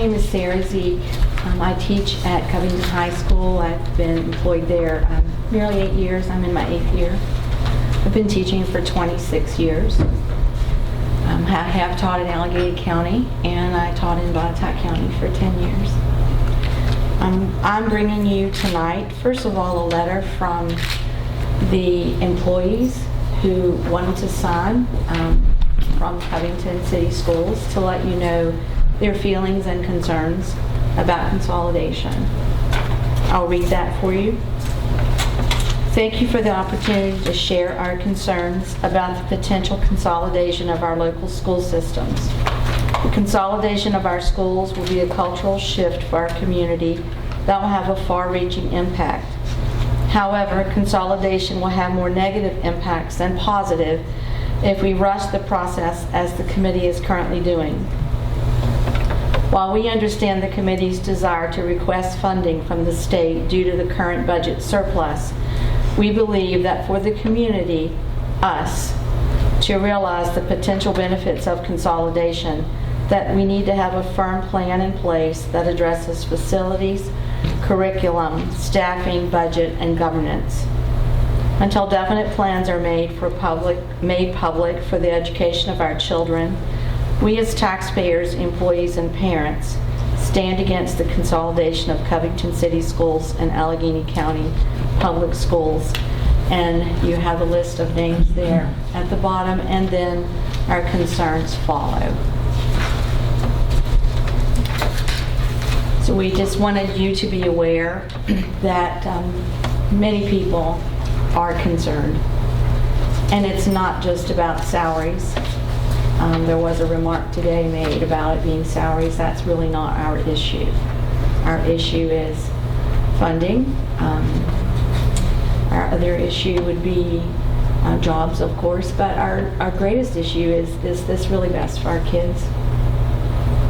name is Sara Zeek. I teach at Covington High School. I've been employed there nearly 8 years. I'm in my 8th year. I've been teaching for 26 years. I have taught in Allegheny County, and I taught in Botetourt County for 10 years. I'm bringing you tonight, first of all, a letter from the employees who wanted to sign from Covington City Schools to let you know their feelings and concerns about consolidation. I'll read that for you. Thank you for the opportunity to share our concerns about the potential consolidation of our local school systems. The consolidation of our schools will be a cultural shift for our community that will have a far-reaching impact. However, consolidation will have more negative impacts than positive if we rush the process as the committee is currently doing. While we understand the committee's desire to request funding from the state due to the current budget surplus, we believe that for the community, us, to realize the potential benefits of consolidation, that we need to have a firm plan in place that addresses facilities, curriculum, staffing, budget, and governance. Until definite plans are made public for the education of our children, we as taxpayers, employees, and parents stand against the consolidation of Covington City Schools and Allegheny County Public Schools. And you have a list of names there at the bottom, and then our concerns follow. So we just wanted you to be aware that many people are concerned. And it's not just about salaries. There was a remark today made about it being salaries. That's really not our issue. Our issue is funding. Our other issue would be jobs, of course, but our greatest issue is this really best for our kids?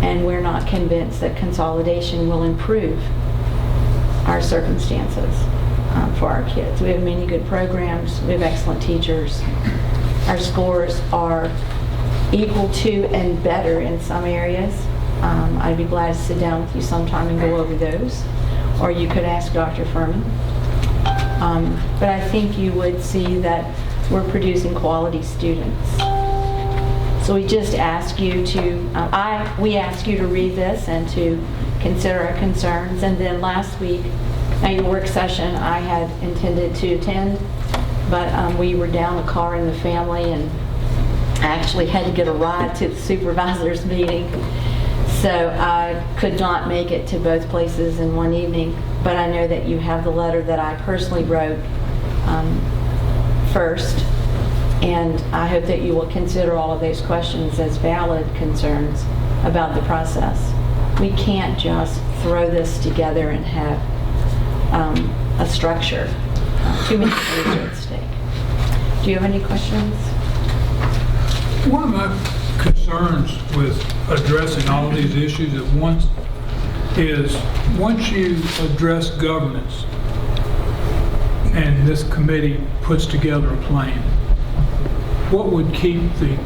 And we're not convinced that consolidation will improve our circumstances for our kids. We have many good programs. We have excellent teachers. Our scores are equal to and better in some areas. I'd be glad to sit down with you sometime and go over those, or you could ask Dr. Furman. But I think you would see that we're producing quality students. So we just ask you to, we ask you to read this and to consider our concerns. And then last week, at your work session, I had intended to attend, but we were down a car in the family, and I actually had to get a ride to the supervisor's meeting. So I could not make it to both places in one evening, but I know that you have the letter that I personally wrote first, and I hope that you will consider all of those questions as valid concerns about the process. We can't just throw this together and have a structure. Too many things are at stake. Do you have any questions? One of my concerns with addressing all of these issues at once is once you address governance and this committee puts together a plan, what would keep the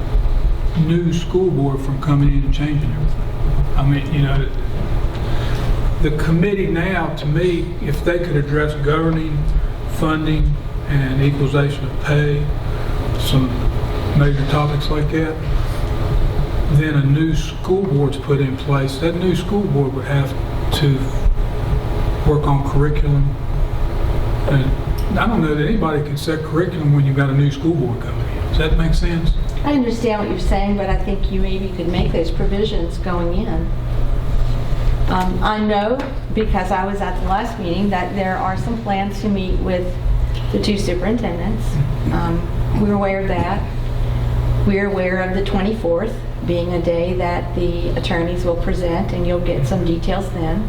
new school board from coming in and changing everything? I mean, you know, the committee now, to me, if they could address governing, funding, and equalization of pay, some major topics like that, then a new school board's put in place. That new school board would have to work on curriculum. And I don't know that anybody can set curriculum when you've got a new school board coming in. Does that make sense? I understand what you're saying, but I think you maybe could make those provisions going in. I know, because I was at the last meeting, that there are some plans to meet with the two superintendents. We're aware of that. We're aware of the 24th being a day that the attorneys will present, and you'll get some details then.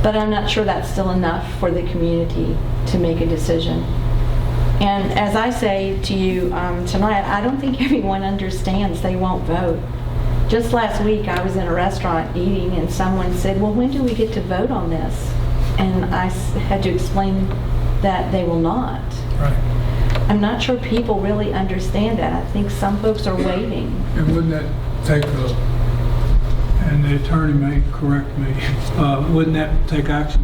But I'm not sure that's still enough for the community to make a decision. And as I say to you tonight, I don't think everyone understands they won't vote. Just last week I was in a restaurant eating, and someone said, well, when do we get to vote on this? And I had to explain that they will not. Right. I'm not sure people really understand that. I think some folks are waiting. And wouldn't that take and the attorney may correct me, wouldn't that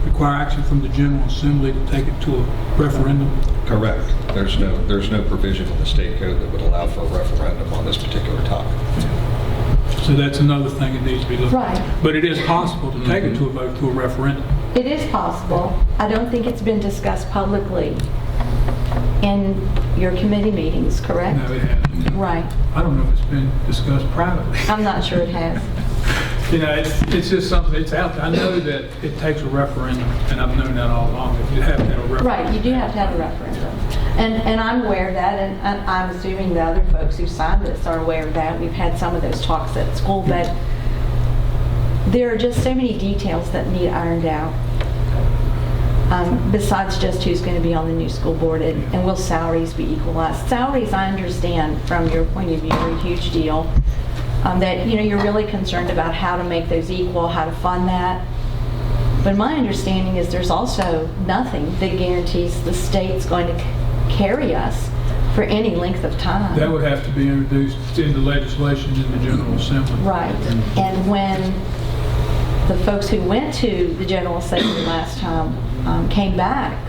require action from the General Assembly to take it to a referendum? Correct. There's no provision in the state code that would allow for a referendum on this particular topic. So that's another thing that needs to be looked at. Right. But it is possible to take it to a vote to a referendum. It is possible. I don't think it's been discussed publicly in your committee meetings, correct? No, it hasn't. Right. I don't know if it's been discussed privately. I'm not sure it has. You know, it's just something that's out there. I know that it takes a referendum, and I've known that all along. That you have to have a referendum. Right, you do have to have a referendum. And I'm aware of that, and I'm assuming the other folks who signed this are aware of that. We've had some of those talks at school, but there are just so many details that need ironed out. Besides just who's going to be on the new school board, and will salaries be equalized. Salaries, I understand from your point of view, are a huge deal. That you're really concerned about how to make those equal, how to fund that. But my understanding is there's also nothing that guarantees the state's going to carry us for any length of time. That would have to be introduced into legislation in the General Assembly. Right. And when the folks who went to the General Assembly last time came back,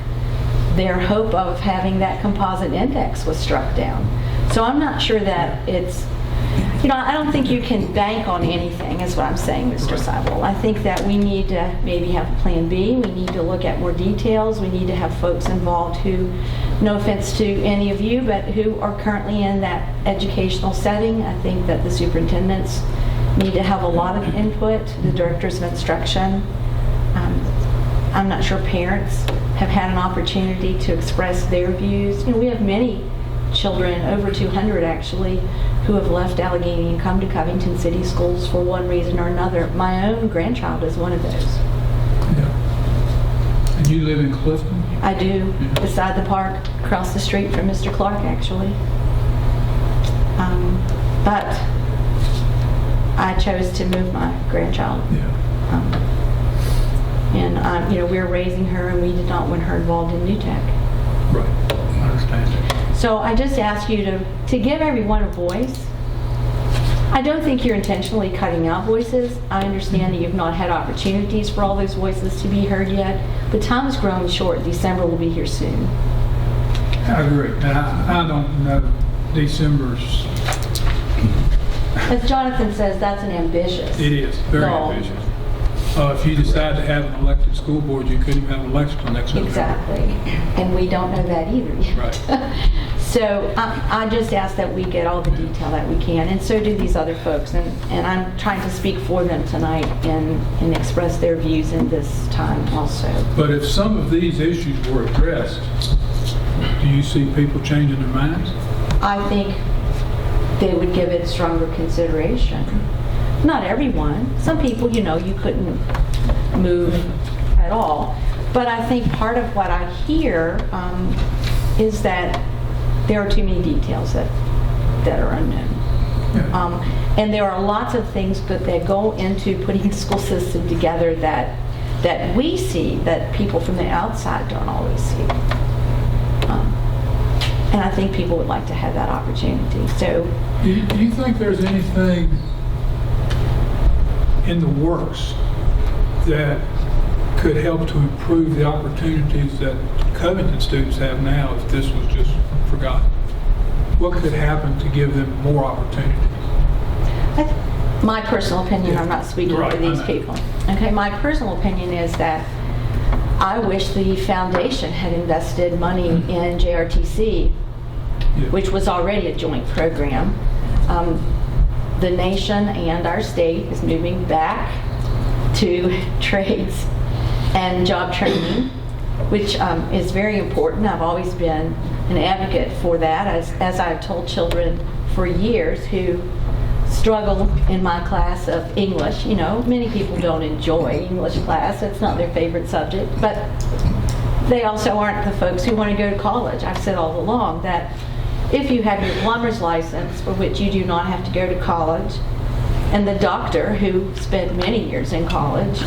their hope of having that composite index was struck down. So I'm not sure that it's, I don't think you can bank on anything, is what I'm saying, Mr. Seibel. I think that we need to maybe have a plan B. We need to look at more details. We need to have folks involved who, no offense to any of you, but who are currently in that educational setting. I think that the superintendents need to have a lot of input, the directors of instruction. I'm not sure parents have had an opportunity to express their views. We have many children, over 200 actually, who have left Allegheny and come to Covington City Schools for one reason or another. My own grandchild is one of those. Yeah. And you live in Clifton? I do, Yeah. beside the park, across the street from Mr. Clark actually. But I chose to move my grandchild. Yeah. And we're raising her, and we did not want her involved in New Tech. Right. I understand that. So I just ask you to give everyone a voice. I don't think you're intentionally cutting out voices. I understand that you've not had opportunities for all those voices to be heard yet, but time is growing short. December will be here soon. I agree. And I don't know December's. As Jonathan says, that's an ambitious It is very goal. ambitious. If you decide to have an elected school board, you couldn't have an election until next November. Exactly. And we don't know that either yet. Right. So I just ask that we get all the detail that we can, and so do these other folks. And I'm trying to speak for them tonight and express their views in this time also. But if some of these issues were addressed, do you see people changing their minds? I think they would give it stronger consideration. Not everyone. Some people, you couldn't move at all. But I think part of what I hear is that there are too many details that are unknown. Yeah. And there are lots of things that go into putting a school system together that we see that people from the outside don't always see. And I think people would like to have that opportunity. So, Do you think there's anything in the works that could help to improve the opportunities that Covington students have now if this was just forgotten? What could happen to give them more opportunities? my personal opinion, I'm not speaking Right, for these I know. people. Okay, my personal opinion is that I wish the foundation had invested money in JRTC, Yeah. which was already a joint program. The nation and our state is moving back to trades and job training, which is very important. I've always been an advocate for that, as I've told children for years who struggle in my class of English. Many people don't enjoy English class. It's not their favorite subject, but they also aren't the folks who want to go to college. I've said all along that if you have your plumber's license, for which you do not have to go to college, and the doctor who spent many years in college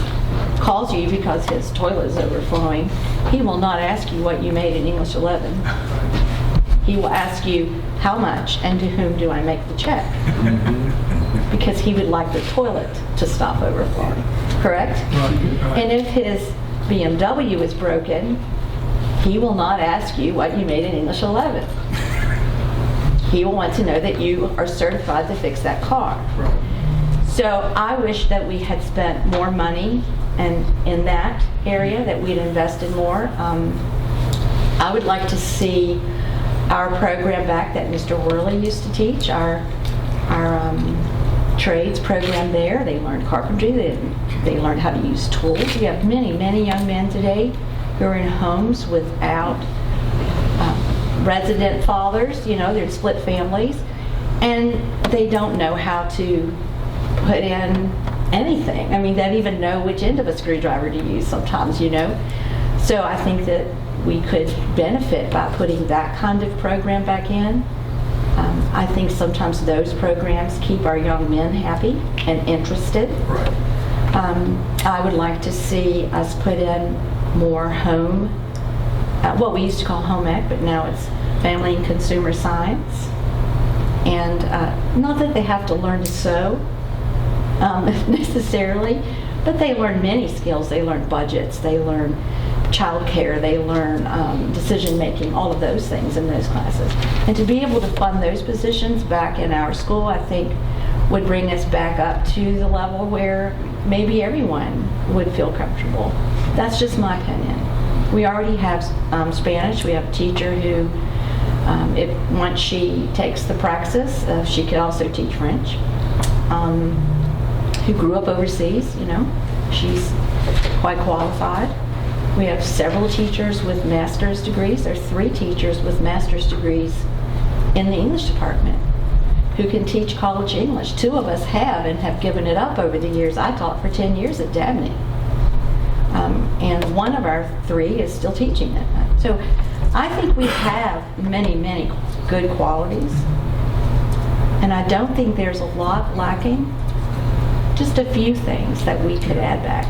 calls you because his toilet is overflowing, he will not ask you what you made in English 11. He will ask you how much and to whom do I make the check. because he would like the toilet to stop overflowing, correct? Right. And if his BMW is broken, he will not ask you what you made in English 11. He will want to know that you are certified to fix that car. So I wish that we had spent more money in that area, that we'd invested more. I would like to see our program back that Mr. Worley used to teach, our trades program there. They learned carpentry, they learned how to use tools. We have many, many young men today who are in homes without resident fathers, they're split families, and they don't know how to put in anything. I mean, they don't even know which end of a screwdriver to use sometimes, So I think that we could benefit by putting that kind of program back in. I think sometimes those programs keep our young men happy and interested. Right. I would like to see us put in more home, what we used to call home ec, but now it's family and consumer science. And not that they have to learn to sew necessarily, but they learn many skills. They learn budgets, they learn child care, they learn decision making, all of those things in those classes. And to be able to fund those positions back in our school, I think would bring us back up to the level where maybe everyone would feel comfortable. That's just my opinion. We already have Spanish. We have a teacher who, once she takes the praxis, she could also teach French, who grew up overseas, She's quite qualified. We have several teachers with master's degrees. There are 3 teachers with master's degrees in the English department who can teach college English. 2 of us have and have given it up over the years. I taught for 10 years at Dabney. And one of our 3 is still teaching it. So I think we have many, many good qualities. And I don't think there's a lot lacking. Just a few things that we could add back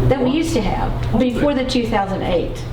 that we used to have before the 2008